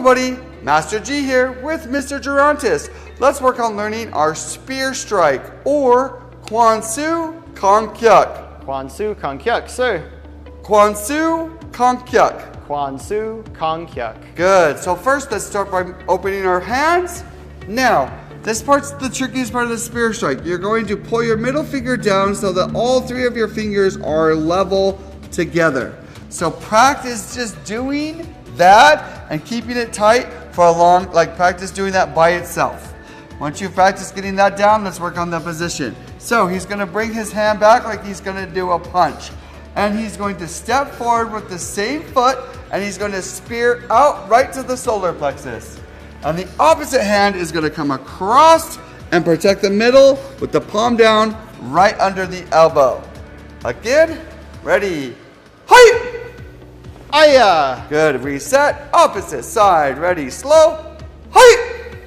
everybody, Master G here with Mr. Gerontis. Let's work on learning our spear strike or Kwan Soo Kong Yuck. Kwan Soo Kong Yuck, sir. Kwan Soo Kong Yuck. Kwan Soo Kong Yuck. Good. So first, let's start by opening our hands. Now, this part's the trickiest part of the spear strike. You're going to pull your middle finger down so that all three of your fingers are level together. So practice just doing that and keeping it tight for a long, practice doing that by itself. Once you've practiced getting that down, let's work on the position. So he's going to bring his hand back like he's going to do a punch. And he's going to step forward with the same foot and he's going to spear out right to the solar plexus. And the opposite hand is going to come across and protect the middle with the palm down right under the elbow. Again, ready, height! Aya! Good, reset, opposite side, ready, slow, height!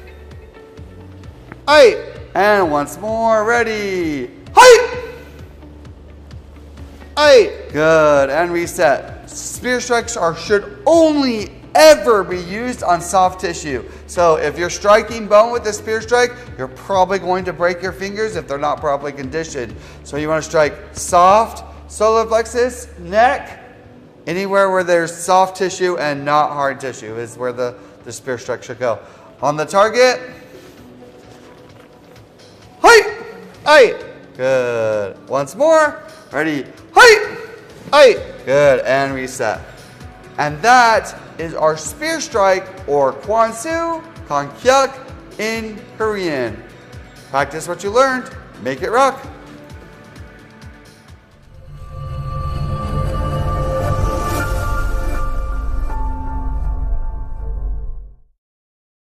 Ay! And once more, ready, height! Ay! Good, and reset. Spear strikes should only ever be used on soft tissue. So if you're striking bone with a spear strike, you're probably going to break your fingers if they're not properly conditioned. So you want to strike soft, solar plexus, neck, anywhere where there's soft tissue and not hard tissue is where the spear strike should go. On the target, height! Ay! Good. Once more, ready, height! Ay! Good, and reset. And that is our spear strike or Kwan Soo Kong Yuck in Korean. Practice what you learned, make it rock.